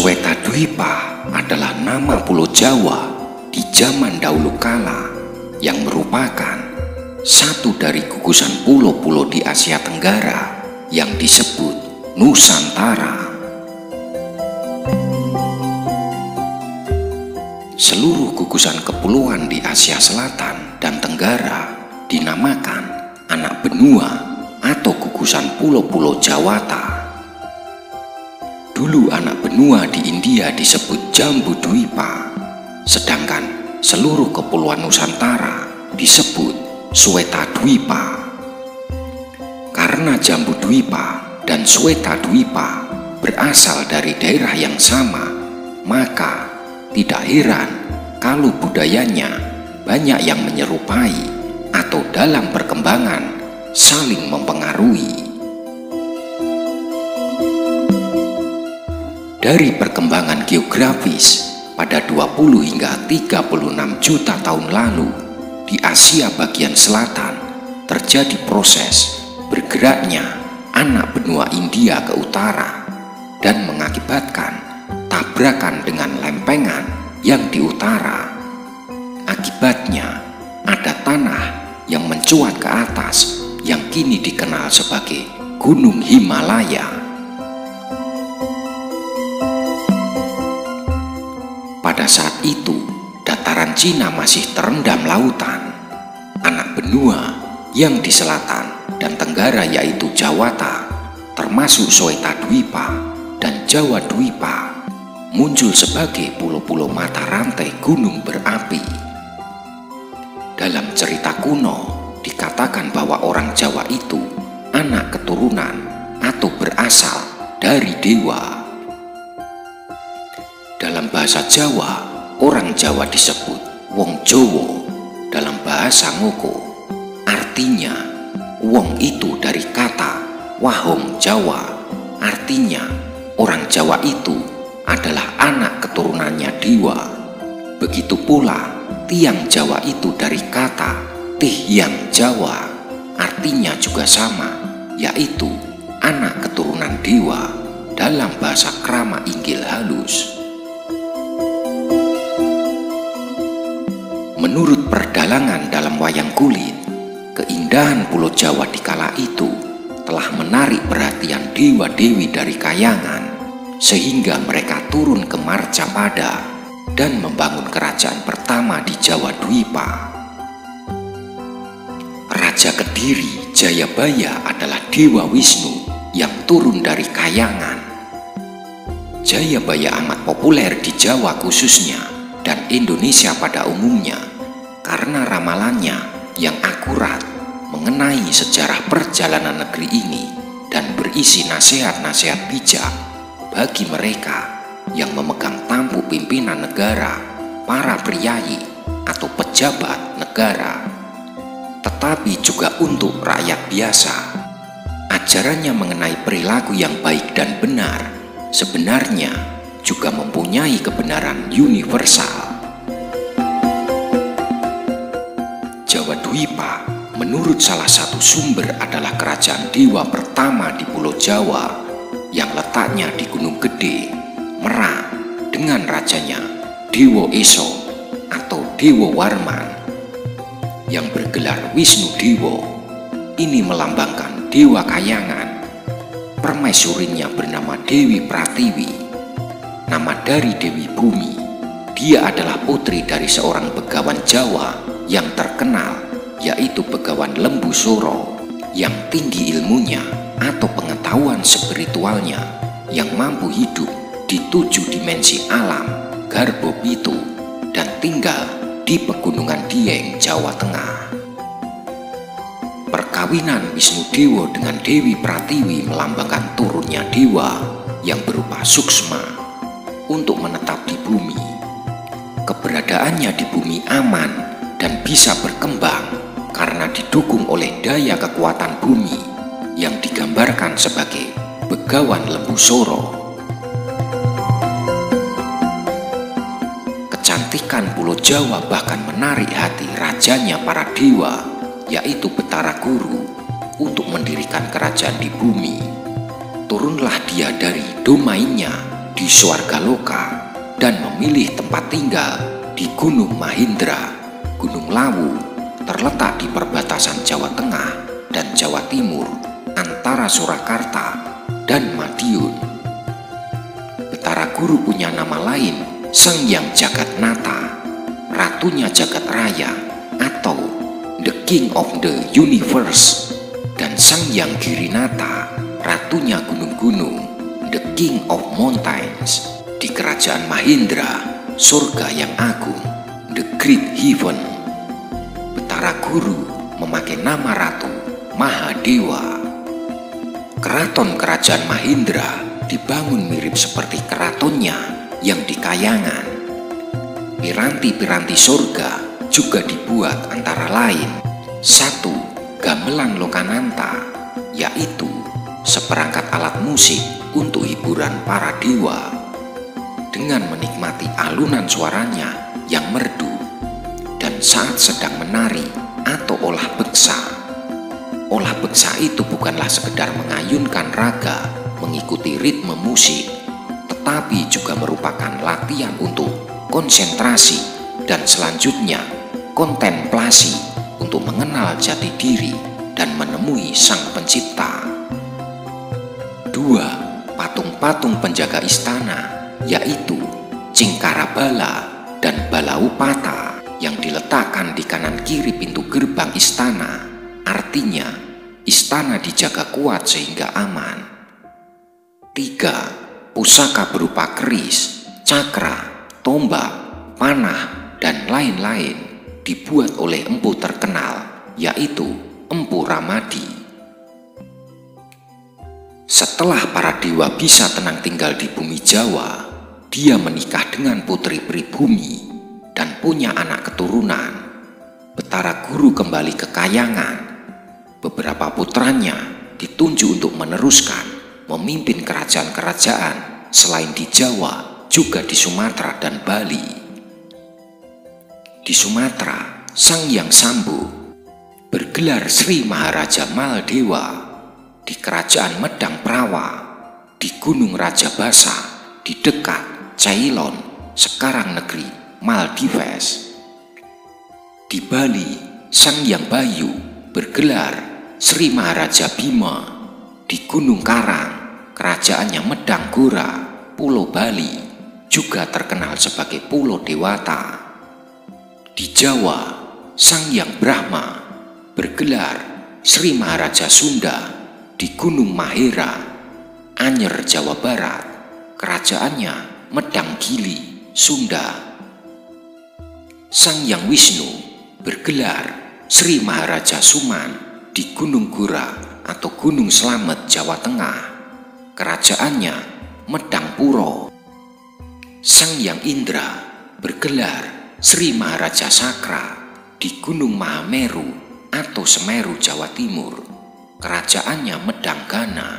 Swetadwipa adalah nama Pulau Jawa di zaman dahulu kala yang merupakan satu dari gugusan pulau-pulau di Asia Tenggara yang disebut Nusantara. Seluruh gugusan kepulauan di Asia Selatan dan Tenggara dinamakan anak benua atau gugusan pulau-pulau Jawata. Dulu anak benua di India disebut Jambudwipa, sedangkan seluruh kepulauan Nusantara disebut Swetadwipa. Karena Jambudwipa dan Swetadwipa berasal dari daerah yang sama, maka tidak heran kalau budayanya banyak yang menyerupai atau dalam perkembangan saling mempengaruhi. Dari perkembangan geografis pada 20 hingga 36 juta tahun lalu, di Asia bagian selatan terjadi proses bergeraknya anak benua India ke utara dan mengakibatkan tabrakan dengan lempengan yang di utara. Akibatnya ada tanah yang mencuat ke atas yang kini dikenal sebagai Gunung Himalaya. Pada saat itu, dataran Cina masih terendam lautan. Anak benua yang di selatan dan tenggara yaitu Jawata, termasuk Swetadwipa dan Jawadwipa, muncul sebagai pulau-pulau mata rantai gunung berapi. Dalam cerita kuno, dikatakan bahwa orang Jawa itu anak keturunan atau berasal dari dewa. Dalam bahasa Jawa, orang Jawa disebut wong Jowo. Dalam bahasa Ngoko, artinya wong itu dari kata wahong Jawa, artinya orang Jawa itu adalah anak keturunannya dewa. Begitu pula tiang Jawa itu dari kata tihyang Jawa, artinya juga sama, yaitu anak keturunan dewa dalam bahasa krama Inggil halus. Menurut perdalangan dalam wayang kulit, keindahan Pulau Jawa di kala itu telah menarik perhatian dewa-dewi dari Kayangan, sehingga mereka turun ke Marcapada dan membangun kerajaan pertama di Jawadwipa. Raja Kediri Jayabaya adalah Dewa Wisnu yang turun dari Kayangan. Jayabaya amat populer di Jawa khususnya dan Indonesia pada umumnya karena ramalannya yang akurat mengenai sejarah perjalanan negeri ini dan berisi nasihat-nasihat bijak bagi mereka yang memegang tampuk pimpinan negara, para priayi atau pejabat negara, tetapi juga untuk rakyat biasa. Ajarannya mengenai perilaku yang baik dan benar sebenarnya juga mempunyai kebenaran universal. Jawadwipa menurut salah satu sumber adalah kerajaan dewa pertama di Pulau Jawa yang letaknya di Gunung Gede, Merak, dengan rajanya Dewa Eso atau Dewa Warman yang bergelar Wisnu Dewa. Ini melambangkan Dewa Kayangan. Permaisurinya bernama Dewi Pratiwi, nama dari Dewi Bumi. Dia adalah putri dari seorang begawan Jawa yang terkenal, yaitu Begawan Lembu Soro, yang tinggi ilmunya atau pengetahuan spiritualnya, yang mampu hidup di 7 dimensi alam Garbo Pitu dan tinggal di Pegunungan Dieng, Jawa Tengah. Perkawinan Wisnu Dewa dengan Dewi Pratiwi melambangkan turunnya dewa yang berupa suksma untuk menetap di bumi. Keberadaannya di bumi aman dan bisa berkembang karena didukung oleh daya kekuatan bumi yang digambarkan sebagai Begawan Lembu Soro. Kecantikan Pulau Jawa bahkan menarik hati rajanya para dewa, yaitu Betara Guru, untuk mendirikan kerajaan di bumi. Turunlah dia dari domainnya di Swargaloka dan memilih tempat tinggal di Gunung Mahindra. Gunung Lawu terletak di perbatasan Jawa Tengah dan Jawa Timur antara Surakarta dan Madiun. Betara Guru punya nama lain Sang Hyang Jagatnata, Ratunya Jagat Raya atau The King of the Universe, dan Sang Hyang Girinata, Ratunya Gunung-Gunung, The King of Mountains. Di kerajaan Mahindra, surga yang agung, The Great Heaven. Betara Guru memakai nama Ratu Mahadewa. Keraton kerajaan Mahindra dibangun mirip seperti keratonnya yang di Kayangan. Piranti-piranti surga juga dibuat antara lain: 1. Gamelan Lokananta, yaitu seperangkat alat musik untuk hiburan para dewa. Dengan menikmati alunan suaranya yang merdu, dan saat sedang menari atau olah beksa. Olah beksa itu bukanlah sekedar mengayunkan raga mengikuti ritme musik, tetapi juga merupakan latihan untuk konsentrasi dan selanjutnya kontemplasi untuk mengenal jati diri dan menemui Sang Pencipta. 2. Patung-patung penjaga istana, yaitu Cingkarabala dan Balaupata yang diletakkan di kanan kiri pintu gerbang istana. Artinya, istana dijaga kuat sehingga aman. 3. Pusaka berupa keris, cakra, tombak, panah, dan lain-lain dibuat oleh empu terkenal, yaitu Empu Ramadi. Setelah para dewa bisa tenang tinggal di bumi Jawa, dia menikah dengan putri pribumi dan punya anak keturunan. Betara Guru kembali ke Kayangan. Beberapa putranya ditunjuk untuk meneruskan memimpin kerajaan-kerajaan selain di Jawa, juga di Sumatera dan Bali. Di Sumatera, Sang Hyang Sambu bergelar Sri Maharaja Maldewa. Di kerajaan Medang Prawa, di Gunung Rajabasa, di dekat Ceylon, sekarang negeri Maldives. Di Bali, Sang Hyang Bayu bergelar Sri Maharaja Bima. Di Gunung Karang, kerajaannya Medang Gora, Pulau Bali, juga terkenal sebagai Pulau Dewata. Di Jawa, Sang Hyang Brahma bergelar Sri Maharaja Sunda. Di Gunung Mahera, Anyer, Jawa Barat, kerajaannya Medang Gili, Sunda. Sang Hyang Wisnu bergelar Sri Maharaja Suman di Gunung Gura atau Gunung Slamet, Jawa Tengah, kerajaannya Medang Puro. Sang Hyang Indra bergelar Sri Maharaja Sakra di Gunung Mahameru atau Semeru, Jawa Timur, kerajaannya Medang Gana.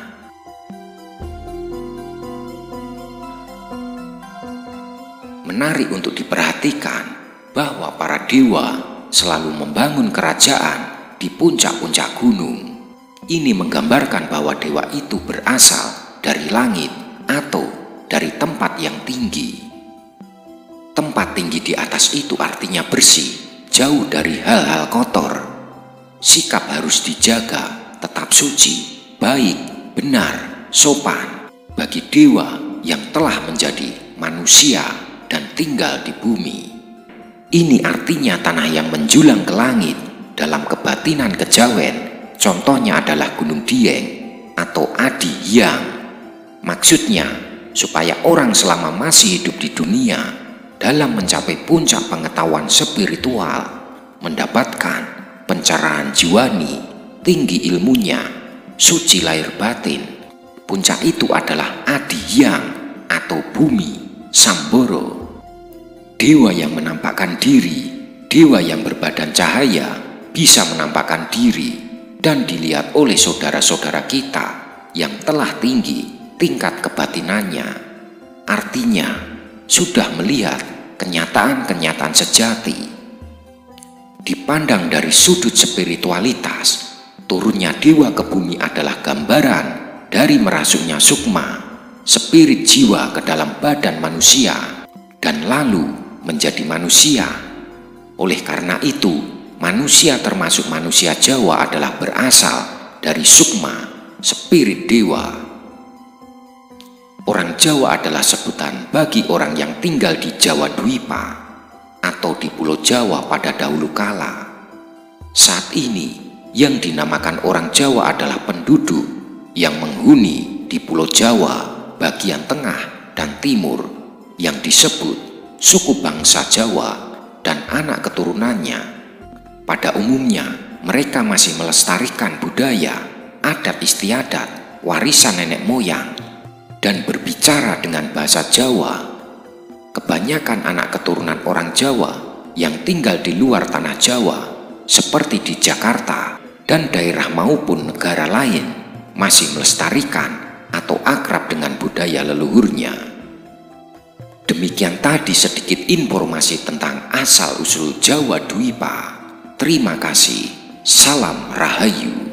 Menarik untuk diperhatikan bahwa para dewa selalu membangun kerajaan di puncak-puncak gunung. Ini menggambarkan bahwa dewa itu berasal dari langit atau dari tempat yang tinggi. Tempat tinggi di atas itu artinya bersih, jauh dari hal-hal kotor. Sikap harus dijaga, tetap suci, baik, benar, sopan bagi dewa yang telah menjadi manusia dan tinggal di bumi. Ini artinya tanah yang menjulang ke langit dalam kebatinan kejawen, contohnya adalah Gunung Dieng atau Adi Hyang. Maksudnya, supaya orang selama masih hidup di dunia dalam mencapai puncak pengetahuan spiritual, mendapatkan pencerahan jiwani, tinggi ilmunya, suci lahir batin. Puncak itu adalah Adi Hyang atau bumi Samboro. Dewa yang menampakkan diri, dewa yang berbadan cahaya, bisa menampakkan diri dan dilihat oleh saudara-saudara kita yang telah tinggi tingkat kebatinannya. Artinya, sudah melihat kenyataan-kenyataan sejati. Dipandang dari sudut spiritualitas, turunnya dewa ke bumi adalah gambaran dari merasuknya sukma, spirit jiwa ke dalam badan manusia dan lalu menjadi manusia. Oleh karena itu, manusia termasuk manusia Jawa adalah berasal dari sukma, spirit dewa. Orang Jawa adalah sebutan bagi orang yang tinggal di Jawa Dwipa atau di Pulau Jawa pada dahulu kala. Saat ini, yang dinamakan orang Jawa adalah penduduk yang menghuni di Pulau Jawa bagian tengah dan timur yang disebut suku bangsa Jawa dan anak keturunannya. Pada umumnya, mereka masih melestarikan budaya, adat istiadat, warisan nenek moyang, dan berbicara dengan bahasa Jawa. Kebanyakan anak keturunan orang Jawa yang tinggal di luar tanah Jawa, seperti di Jakarta dan daerah maupun negara lain, masih melestarikan atau akrab dengan budaya leluhurnya. Demikian tadi sedikit informasi tentang asal-usul Jawa Dwipa. Terima kasih. Salam Rahayu.